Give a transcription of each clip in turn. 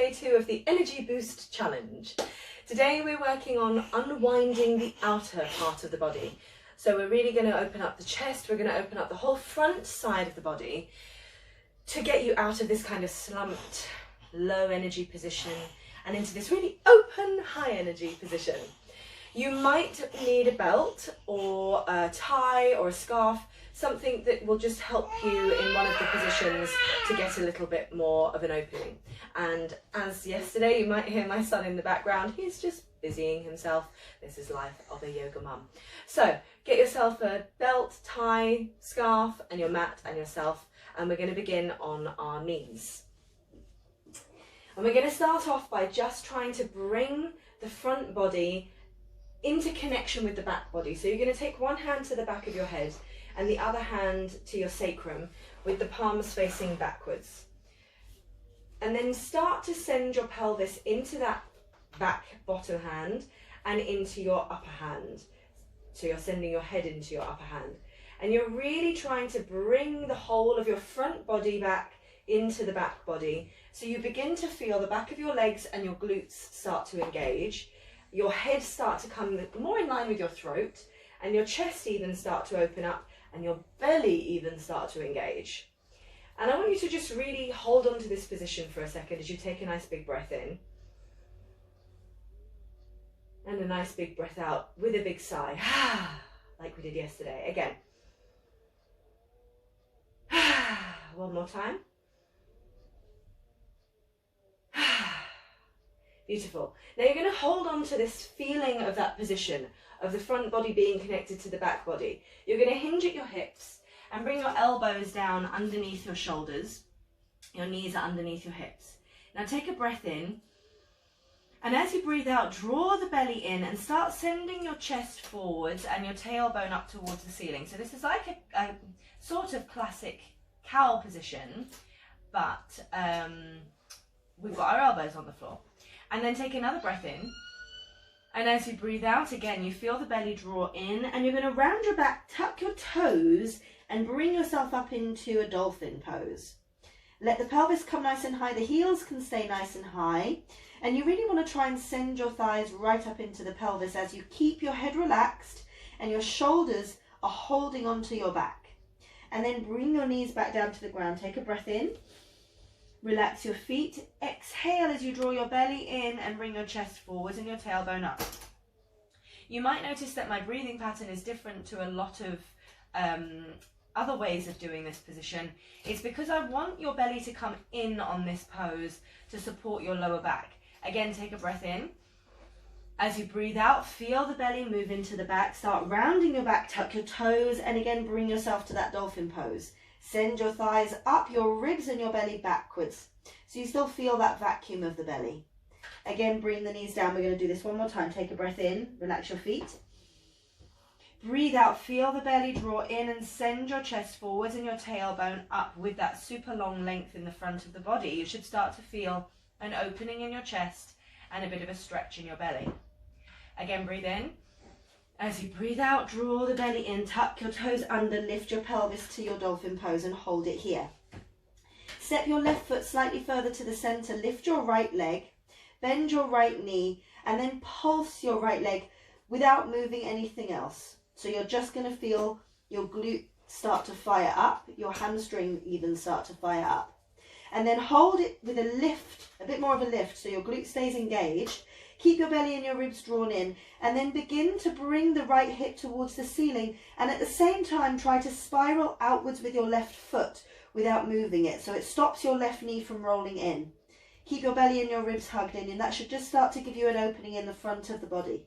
Day 2 of the Energy Boost Challenge. Today we're working on unwinding the outer part of the body. So we're really going to open up the chest, we're going to open up the whole front side of the body to get you out of this kind of slumped, low energy position and into this really open, high energy position. You might need a belt or a tie or a scarf, something that will just help you in one of the positions to get a little bit more of an opening. And as yesterday, you might hear my son in the background, he's just busying himself. This is life of a yoga mum. So get yourself a belt, tie, scarf and your mat and yourself, and we're going to begin on our knees. And we're going to start off by just trying to bring the front body into connection with the back body. So you're going to take one hand to the back of your head and the other hand to your sacrum with the palms facing backwards. And then start to send your pelvis into that back bottom hand and into your upper hand. So you're sending your head into your upper hand. And you're really trying to bring the whole of your front body back into the back body. So you begin to feel the back of your legs and your glutes start to engage. Your head start to come more in line with your throat, and your chest even start to open up, and your belly even start to engage. And I want you to just really hold on to this position for a second as you take a nice big breath in. And a nice big breath out with a big sigh, like we did yesterday. Again. One more time. Beautiful. Now you're going to hold on to this feeling of that position, of the front body being connected to the back body. You're going to hinge at your hips and bring your elbows down underneath your shoulders. Your knees are underneath your hips. Now take a breath in, and as you breathe out, draw the belly in and start sending your chest forwards and your tailbone up towards the ceiling. So this is like a sort of classic cow position, but we've got our elbows on the floor. And then take another breath in, and as you breathe out again, you feel the belly draw in, and you're going to round your back, tuck your toes and bring yourself up into a dolphin pose. Let the pelvis come nice and high, the heels can stay nice and high, and you really want to try and send your thighs right up into the pelvis as you keep your head relaxed and your shoulders are holding onto your back. And then bring your knees back down to the ground. Take a breath in. Relax your feet. Exhale as you draw your belly in and bring your chest forwards and your tailbone up. You might notice that my breathing pattern is different to a lot of other ways of doing this position. It's because I want your belly to come in on this pose to support your lower back. Again, take a breath in. As you breathe out, feel the belly move into the back. Start rounding your back, tuck your toes, and again bring yourself to that dolphin pose. Send your thighs up, your ribs and your belly backwards. So you still feel that vacuum of the belly. Again, bring the knees down. We're going to do this one more time. Take a breath in, relax your feet. Breathe out, feel the belly draw in and send your chest forwards and your tailbone up with that super long length in the front of the body. You should start to feel an opening in your chest and a bit of a stretch in your belly. Again, breathe in. As you breathe out, draw the belly in, tuck your toes under, lift your pelvis to your dolphin pose and hold it here. Step your left foot slightly further to the center, lift your right leg, bend your right knee, and then pulse your right leg without moving anything else. So you're just going to feel your glute start to fire up, your hamstring even start to fire up. And then hold it with a lift, a bit more of a lift, so your glute stays engaged. Keep your belly and your ribs drawn in, and then begin to bring the right hip towards the ceiling, and at the same time try to spiral outwards with your left foot without moving it, so it stops your left knee from rolling in. Keep your belly and your ribs hugged in, and that should just start to give you an opening in the front of the body.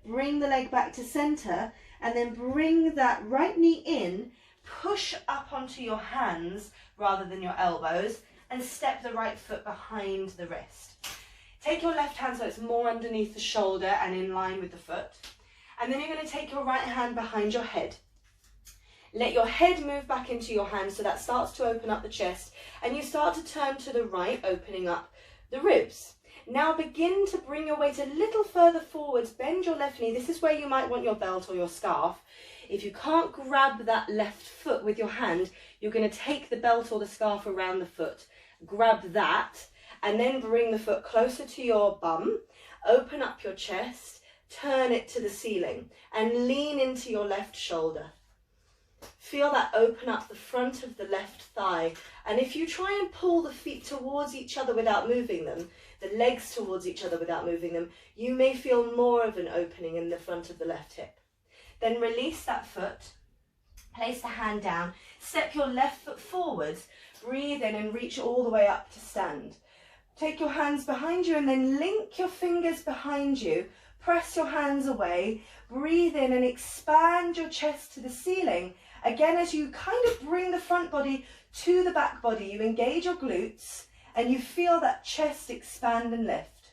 Bring the leg back to center, and then bring that right knee in, push up onto your hands rather than your elbows, and step the right foot behind the wrist. Take your left hand so it's more underneath the shoulder and in line with the foot. And then you're going to take your right hand behind your head. Let your head move back into your hand so that starts to open up the chest. And you start to turn to the right, opening up the ribs. Now begin to bring your weight a little further forwards. Bend your left knee. This is where you might want your belt or your scarf. If you can't grab that left foot with your hand, you're going to take the belt or the scarf around the foot. Grab that. And then bring the foot closer to your bum, open up your chest, turn it to the ceiling and lean into your left shoulder. Feel that open up the front of the left thigh. And if you try and pull the feet towards each other without moving them, the legs towards each other without moving them, you may feel more of an opening in the front of the left hip. Then release that foot, place the hand down, step your left foot forwards, breathe in and reach all the way up to stand. Take your hands behind you and then link your fingers behind you, press your hands away, breathe in and expand your chest to the ceiling. Again, as you kind of bring the front body to the back body, you engage your glutes and you feel that chest expand and lift.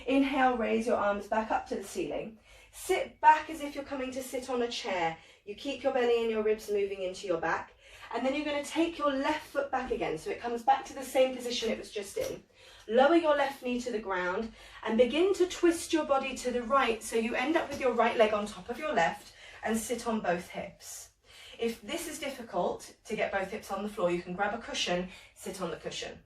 Inhale, raise your arms back up to the ceiling. Sit back as if you're coming to sit on a chair. You keep your belly and your ribs moving into your back. And then you're going to take your left foot back again, so it comes back to the same position it was just in. Lower your left knee to the ground and begin to twist your body to the right, so you end up with your right leg on top of your left and sit on both hips. If this is difficult to get both hips on the floor, you can grab a cushion, sit on the cushion.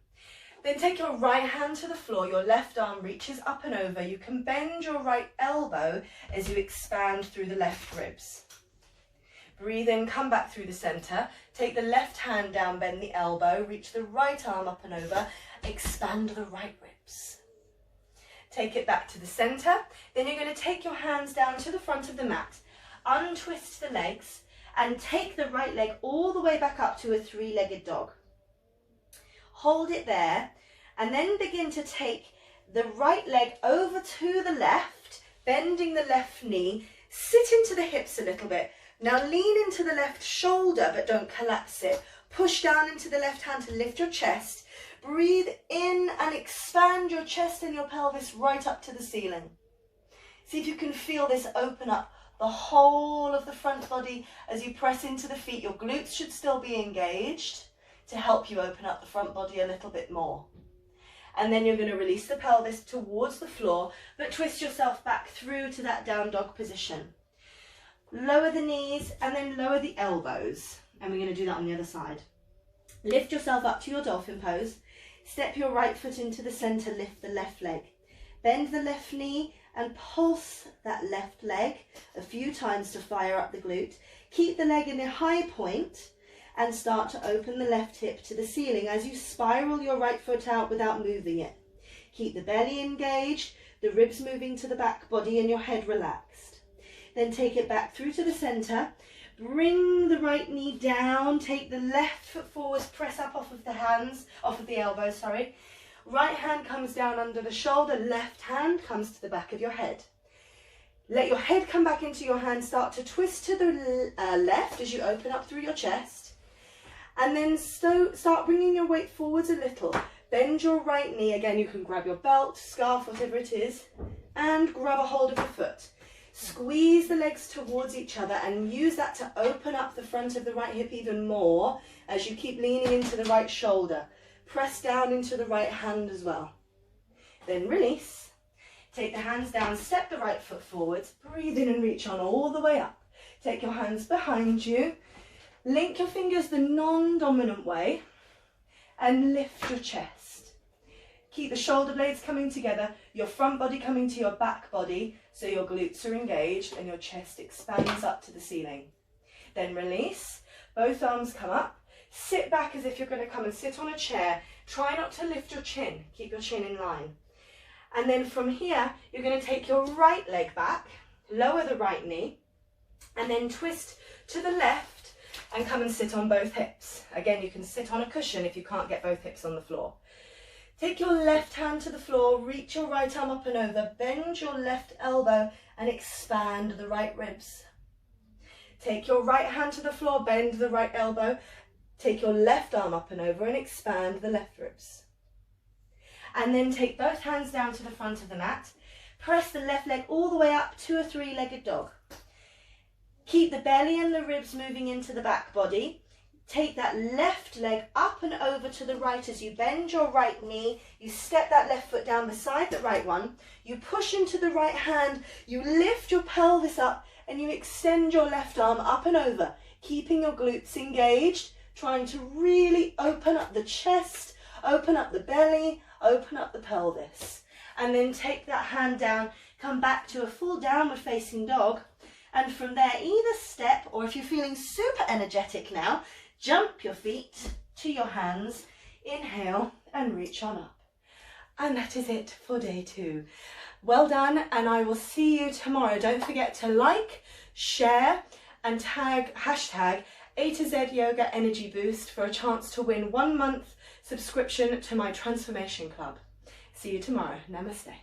Then take your right hand to the floor, your left arm reaches up and over. You can bend your right elbow as you expand through the left ribs. Breathe in, come back through the center. Take the left hand down, bend the elbow, reach the right arm up and over, expand the right ribs. Take it back to the center. Then you're going to take your hands down to the front of the mat, untwist the legs, and take the right leg all the way back up to a three-legged dog. Hold it there, and then begin to take the right leg over to the left, bending the left knee, sit into the hips a little bit. Now lean into the left shoulder, but don't collapse it. Push down into the left hand to lift your chest. Breathe in and expand your chest and your pelvis right up to the ceiling. See if you can feel this open up the whole of the front body as you press into the feet. Your glutes should still be engaged to help you open up the front body a little bit more. And then you're going to release the pelvis towards the floor, but twist yourself back through to that down dog position. Lower the knees and then lower the elbows. And we're going to do that on the other side. Lift yourself up to your dolphin pose. Step your right foot into the center, lift the left leg. Bend the left knee and pulse that left leg a few times to fire up the glute. Keep the leg in a high point and start to open the left hip to the ceiling as you spiral your right foot out without moving it. Keep the belly engaged, the ribs moving to the back body and your head relaxed. Then take it back through to the center. Bring the right knee down, take the left foot forwards, press up off of the elbows, sorry. Right hand comes down under the shoulder, left hand comes to the back of your head. Let your head come back into your hand, start to twist to the left as you open up through your chest. And then start bringing your weight forwards a little. Bend your right knee, again you can grab your belt, scarf, whatever it is, and grab a hold of the foot. Squeeze the legs towards each other and use that to open up the front of the right hip even more as you keep leaning into the right shoulder. Press down into the right hand as well. Then release. Take the hands down, step the right foot forwards, breathe in and reach on all the way up. Take your hands behind you, link your fingers the non-dominant way and lift your chest. Keep the shoulder blades coming together, your front body coming to your back body so your glutes are engaged and your chest expands up to the ceiling. Then release, both arms come up, sit back as if you're going to come and sit on a chair. Try not to lift your chin, keep your chin in line. And then from here, you're going to take your right leg back, lower the right knee, and then twist to the left and come and sit on both hips. Again, you can sit on a cushion if you can't get both hips on the floor. Take your left hand to the floor, reach your right arm up and over, bend your left elbow and expand the right ribs. Take your right hand to the floor, bend the right elbow, take your left arm up and over and expand the left ribs. And then take both hands down to the front of the mat, press the left leg all the way up to a three-legged dog. Keep the belly and the ribs moving into the back body. Take that left leg up and over to the right as you bend your right knee. You step that left foot down beside the right one. You push into the right hand. You lift your pelvis up and you extend your left arm up and over, keeping your glutes engaged, trying to really open up the chest, open up the belly, open up the pelvis, and then take that hand down, come back to a full downward facing dog, and from there either step, or if you're feeling super energetic now, jump your feet to your hands, inhale and reach on up. And that is it for day 2. Well done, and I will see you tomorrow. Don't forget to like, share, and tag hashtag A to Z Yoga Energy Boost for a chance to win 1 month subscription to my Transformation Club. See you tomorrow. Namaste.